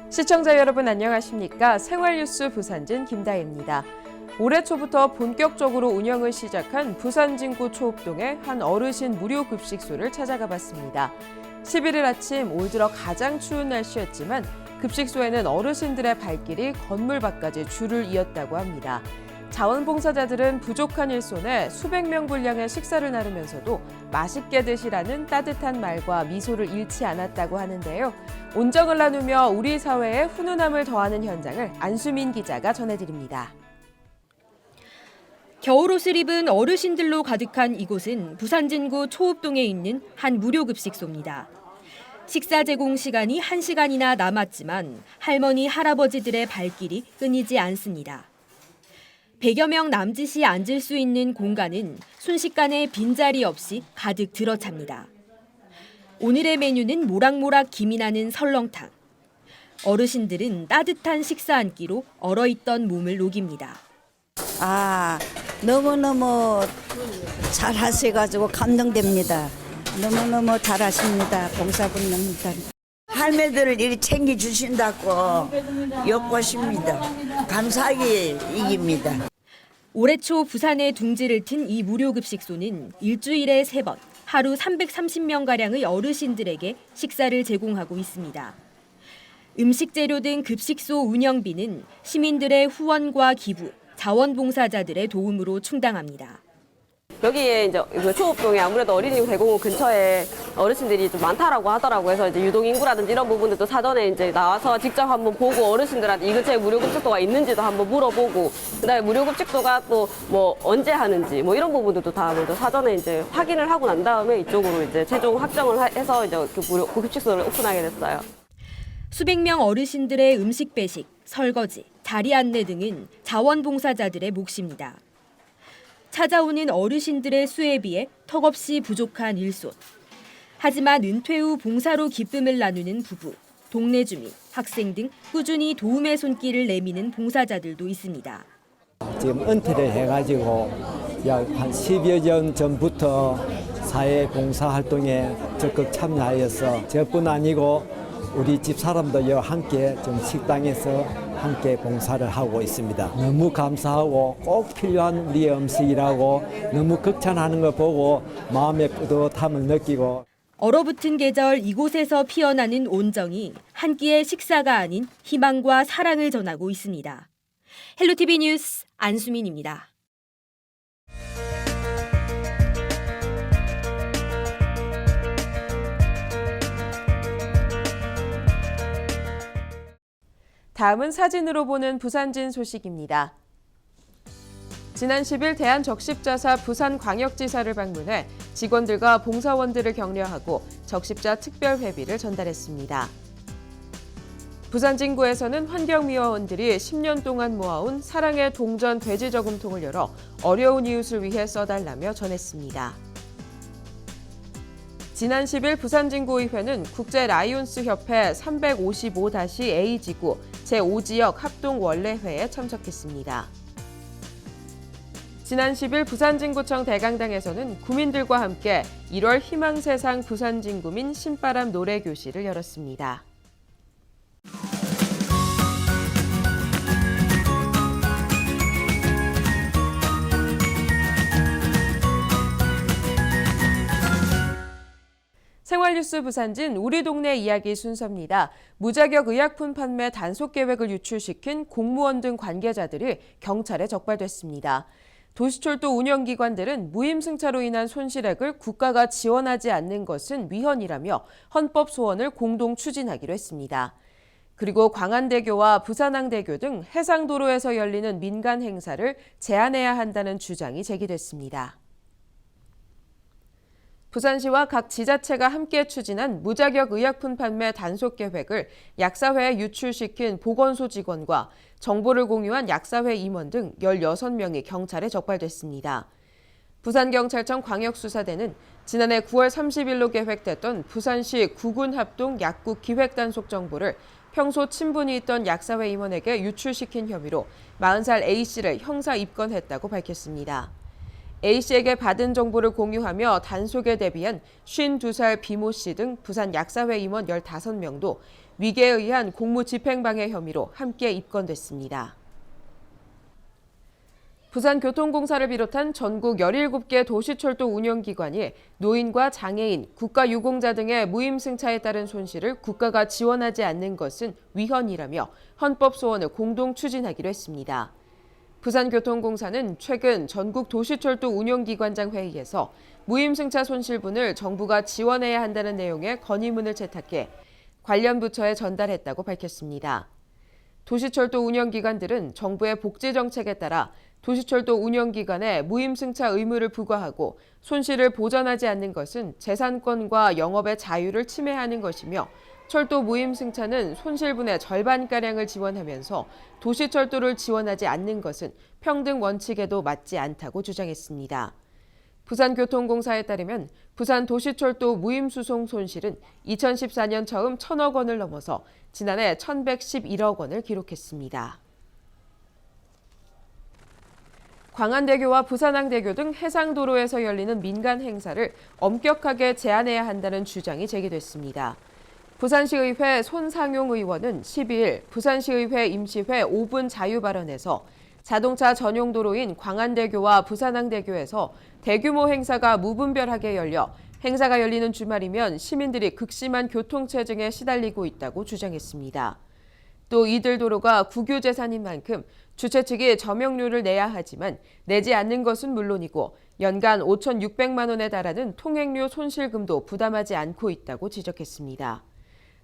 시청자 여러분 안녕하십니까? 생활뉴스 부산진 김다혜입니다. 올해 초부터 본격적으로 운영을 시작한 부산진구 초읍동의 한 어르신 무료 급식소를 찾아가 봤습니다. 11일 아침 올 들어 가장 추운 날씨였지만 급식소에는 어르신들의 발길이 건물 밖까지 줄을 이었다고 합니다. 자원봉사자들은 부족한 일손에 수백 명 분량의 식사를 나누면서도 맛있게 드시라는 따뜻한 말과 미소를 잃지 않았다고 하는데요. 온정을 나누며 우리 사회에 훈훈함을 더하는 현장을 안수민 기자가 전해드립니다. 겨울옷을 입은 어르신들로 가득한 이곳은 부산진구 초읍동에 있는 한 무료급식소입니다. 식사 제공 시간이 1시간이나 남았지만 할머니, 할아버지들의 발길이 끊이지 않습니다. 100여 명 남짓이 앉을 수 있는 공간은 순식간에 빈자리 없이 가득 들어찹니다. 오늘의 메뉴는 모락모락 김이 나는 설렁탕. 어르신들은 따뜻한 식사 한 끼로 얼어있던 몸을 녹입니다. 너무너무 잘하셔가지고 감동됩니다. 너무너무 잘하십니다. 봉사분입니다. 할매들을 이리 챙겨주신다고 욕보십니다. 감사하게 이깁니다. 올해 초 부산에 둥지를 튼 이 무료급식소는 일주일에 3번, 하루 330명가량의 어르신들에게 식사를 제공하고 있습니다. 음식 재료 등 급식소 운영비는 시민들의 후원과 기부, 자원봉사자들의 도움으로 충당합니다. 여기에 이제 초읍동에 아무래도 어린이 대공원 근처에 어르신들이 좀 많다라고 하더라고요. 그래서 이제 유동 인구라든지 이런 부분들도 사전에 이제 나와서 직접 한번 보고 어르신들한테 이 근처에 무료급식소가 있는지도 한번 물어보고, 그다음에 무료급식소가 또 뭐 언제 하는지 뭐 이런 부분들도 다 먼저 사전에 이제 확인을 하고 난 다음에 이쪽으로 이제 최종 확정을 해서 이제 무료급식소를 오픈하게 됐어요. 수백 명 어르신들의 음식 배식, 설거지, 자리 안내 등은 자원봉사자들의 몫입니다. 찾아오는 어르신들의 수에 비해 턱없이 부족한 일손. 하지만 은퇴 후 봉사로 기쁨을 나누는 부부, 동네 주민, 학생 등 꾸준히 도움의 손길을 내미는 봉사자들도 있습니다. 지금 은퇴를 해가지고 약 한 10여 년 전부터 사회 봉사 활동에 적극 참여하여서 저뿐 아니고 우리 집 사람들과 함께 좀 식당에서 함께 봉사를 하고 있습니다. 너무 감사하고 꼭 필요한 우리의 음식이라고 너무 극찬하는 걸 보고 마음의 뿌듯함을 느끼고. 얼어붙은 계절 이곳에서 피어나는 온정이 한 끼의 식사가 아닌 희망과 사랑을 전하고 있습니다. 헬로티비 뉴스 안수민입니다. 다음은 사진으로 보는 부산진 소식입니다. 지난 10일 대한적십자사 부산광역지사를 방문해 직원들과 봉사원들을 격려하고 적십자 특별회비를 전달했습니다. 부산진구에서는 환경미화원들이 10년 동안 모아온 사랑의 동전 돼지 저금통을 열어 어려운 이웃을 위해 써달라며 전했습니다. 지난 10일 부산진구의회는 국제라이온스협회 355-A 지구 제5지역 합동원래회에 참석했습니다. 지난 10일 부산진구청 대강당에서는 구민들과 함께 1월 희망세상 부산진구민 신바람 노래교실을 열었습니다. 생활뉴스 부산진 우리 동네 이야기 순서입니다. 무자격 의약품 판매 단속 계획을 유출시킨 공무원 등 관계자들이 경찰에 적발됐습니다. 도시철도 운영기관들은 무임승차로 인한 손실액을 국가가 지원하지 않는 것은 위헌이라며 헌법 소원을 공동 추진하기로 했습니다. 그리고 광안대교와 부산항대교 등 해상도로에서 열리는 민간 행사를 제한해야 한다는 주장이 제기됐습니다. 부산시와 각 지자체가 함께 추진한 무자격 의약품 판매 단속 계획을 약사회에 유출시킨 보건소 직원과 정보를 공유한 약사회 임원 등 16명이 경찰에 적발됐습니다. 부산경찰청 광역수사대는 지난해 9월 30일로 계획됐던 부산시 구군합동 약국 기획단속 정보를 평소 친분이 있던 약사회 임원에게 유출시킨 혐의로 40살 A씨를 형사 입건했다고 밝혔습니다. A씨에게 받은 정보를 공유하며 단속에 대비한 52살 B모 씨 등 부산 약사회 임원 15명도 위계에 의한 공무집행방해 혐의로 함께 입건됐습니다. 부산교통공사를 비롯한 전국 17개 도시철도 운영기관이 노인과 장애인, 국가유공자 등의 무임승차에 따른 손실을 국가가 지원하지 않는 것은 위헌이라며 헌법 소원을 공동 추진하기로 했습니다. 부산교통공사는 최근 전국 도시철도 운영기관장 회의에서 무임승차 손실분을 정부가 지원해야 한다는 내용의 건의문을 채택해 관련 부처에 전달했다고 밝혔습니다. 도시철도 운영기관들은 정부의 복지정책에 따라 도시철도 운영기관에 무임승차 의무를 부과하고 손실을 보전하지 않는 것은 재산권과 영업의 자유를 침해하는 것이며 철도 무임승차는 손실분의 절반가량을 지원하면서 도시철도를 지원하지 않는 것은 평등 원칙에도 맞지 않다고 주장했습니다. 부산교통공사에 따르면 부산 도시철도 무임수송 손실은 2014년 처음 1,000억 원을 넘어서 지난해 1,111억 원을 기록했습니다. 광안대교와 부산항대교 등 해상도로에서 열리는 민간 행사를 엄격하게 제한해야 한다는 주장이 제기됐습니다. 부산시의회 손상용 의원은 12일 부산시의회 임시회 5분 자유 발언에서 자동차 전용 도로인 광안대교와 부산항대교에서 대규모 행사가 무분별하게 열려 행사가 열리는 주말이면 시민들이 극심한 교통체증에 시달리고 있다고 주장했습니다. 또 이들 도로가 국유재산인 만큼 주최 측이 점용료를 내야 하지만 내지 않는 것은 물론이고 연간 5,600만 원에 달하는 통행료 손실금도 부담하지 않고 있다고 지적했습니다.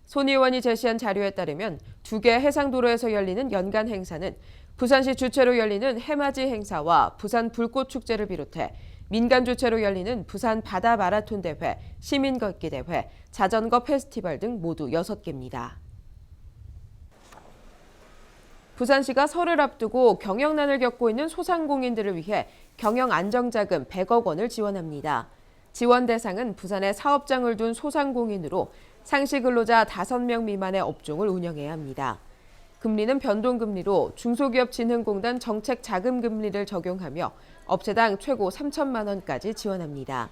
손 의원이 제시한 자료에 따르면 2개 해상도로에서 열리는 연간 행사는 부산시 주최로 열리는 해맞이 행사와 부산 불꽃축제를 비롯해 민간 주최로 열리는 부산 바다 마라톤 대회, 시민 걷기 대회, 자전거 페스티벌 등 모두 6개입니다. 부산시가 설을 앞두고 경영난을 겪고 있는 소상공인들을 위해 경영안정자금 100억 원을 지원합니다. 지원 대상은 부산에 사업장을 둔 소상공인으로 상시 근로자 5명 미만의 업종을 운영해야 합니다. 금리는 변동금리로 중소기업진흥공단 정책자금금리를 적용하며 업체당 최고 3천만 원까지 지원합니다.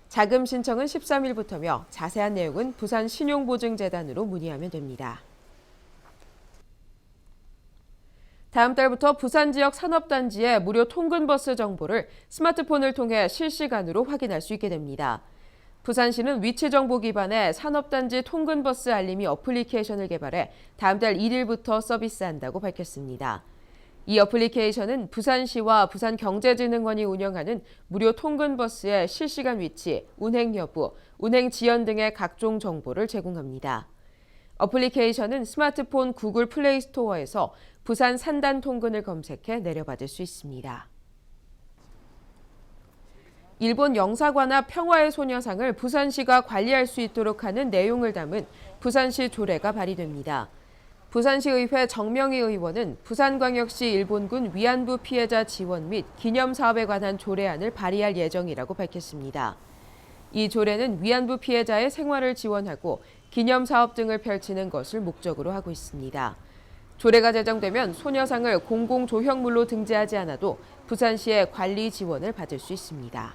자금 신청은 13일부터며 자세한 내용은 부산신용보증재단으로 문의하면 됩니다. 다음 달부터 부산 지역 산업단지의 무료 통근버스 정보를 스마트폰을 통해 실시간으로 확인할 수 있게 됩니다. 부산시는 위치정보 기반의 산업단지 통근버스 알림이 어플리케이션을 개발해 다음 달 1일부터 서비스한다고 밝혔습니다. 이 어플리케이션은 부산시와 부산경제진흥원이 운영하는 무료 통근버스의 실시간 위치, 운행 여부, 운행 지연 등의 각종 정보를 제공합니다. 어플리케이션은 스마트폰 구글 플레이 스토어에서 부산 산단 통근을 검색해 내려받을 수 있습니다. 일본 영사관합 평화의 소녀상을 부산시가 관리할 수 있도록 하는 내용을 담은 부산시 조례가 발의됩니다. 부산시의회 정명희 의원은 부산광역시 일본군 위안부 피해자 지원 및 기념 사업에 관한 조례안을 발의할 예정이라고 밝혔습니다. 이 조례는 위안부 피해자의 생활을 지원하고 기념 사업 등을 펼치는 것을 목적으로 하고 있습니다. 조례가 제정되면 소녀상을 공공조형물로 등재하지 않아도 부산시의 관리 지원을 받을 수 있습니다.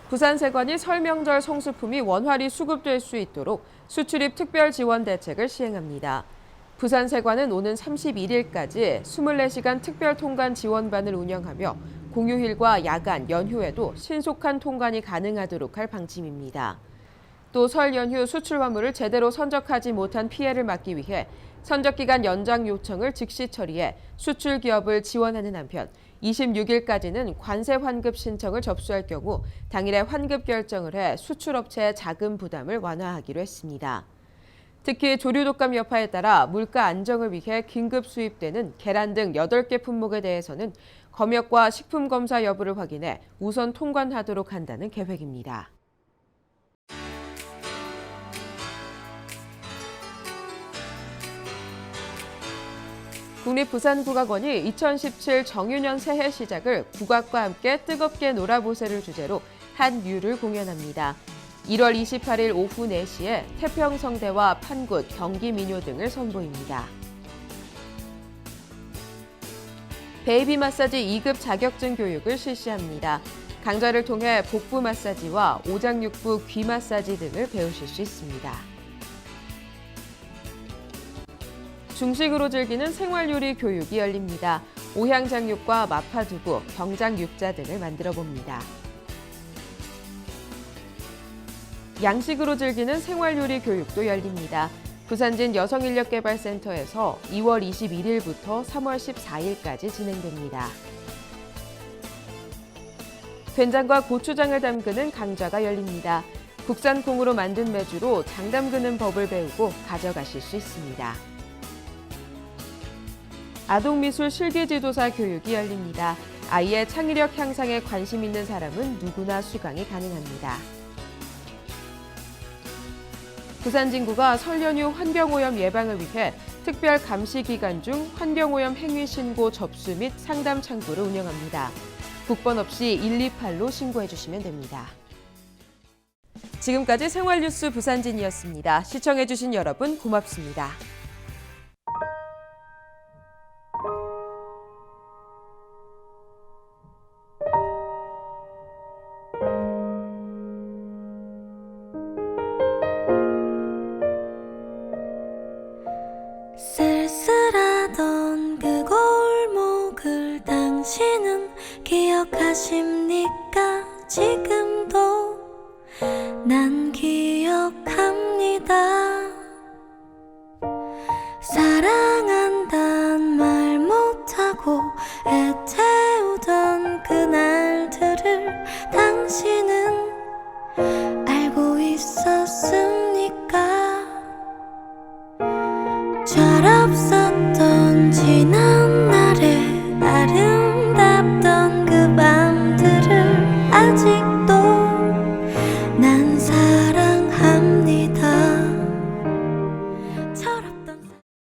부산세관이 설 명절 송수품이 원활히 수급될 수 있도록 수출입 특별 지원 대책을 시행합니다. 부산세관은 오는 31일까지 24시간 특별 통관 지원반을 운영하며 공휴일과 야간, 연휴에도 신속한 통관이 가능하도록 할 방침입니다. 또 설 연휴 수출 화물을 제대로 선적하지 못한 피해를 막기 위해 선적기간 연장 요청을 즉시 처리해 수출 기업을 지원하는 한편 26일까지는 관세 환급 신청을 접수할 경우 당일에 환급 결정을 해 수출업체의 자금 부담을 완화하기로 했습니다. 특히 조류독감 여파에 따라 물가 안정을 위해 긴급 수입되는 계란 등 8개 품목에 대해서는 검역과 식품 검사 여부를 확인해 우선 통관하도록 한다는 계획입니다. 국립부산국악원이 2017 정유년 새해 시작을 국악과 함께 뜨겁게 놀아보세를 주제로 한 뮤를 공연합니다. 1월 28일 오후 4시에 태평성대와 판굿, 경기민요 등을 선보입니다. 베이비 마사지 2급 자격증 교육을 실시합니다. 강좌를 통해 복부 마사지와 오장육부 귀 마사지 등을 배우실 수 있습니다. 중식으로 즐기는 생활요리 교육이 열립니다. 오향장육과 마파두부, 경장육자 등을 만들어 봅니다. 양식으로 즐기는 생활요리 교육도 열립니다. 부산진 여성인력개발센터에서 2월 21일부터 3월 14일까지 진행됩니다. 된장과 고추장을 담그는 강좌가 열립니다. 국산 콩으로 만든 메주로 장 담그는 법을 배우고 가져가실 수 있습니다. 아동미술 실기지도사 교육이 열립니다. 아이의 창의력 향상에 관심 있는 사람은 누구나 수강이 가능합니다. 부산진구가 설 연휴 환경오염 예방을 위해 특별 감시 기간 중 환경오염 행위 신고 접수 및 상담 창구를 운영합니다. 국번 없이 128로 신고해 주시면 됩니다. 지금까지 생활뉴스 부산진이었습니다. 시청해 주신 여러분 고맙습니다. 쓸쓸하던 그 골목을 당신은 기억하십니까? 지금도 난 기억합니다. 사랑한단 말 못하고 애태우던 그날들을 당신은 알고 있었습니까? 철없었던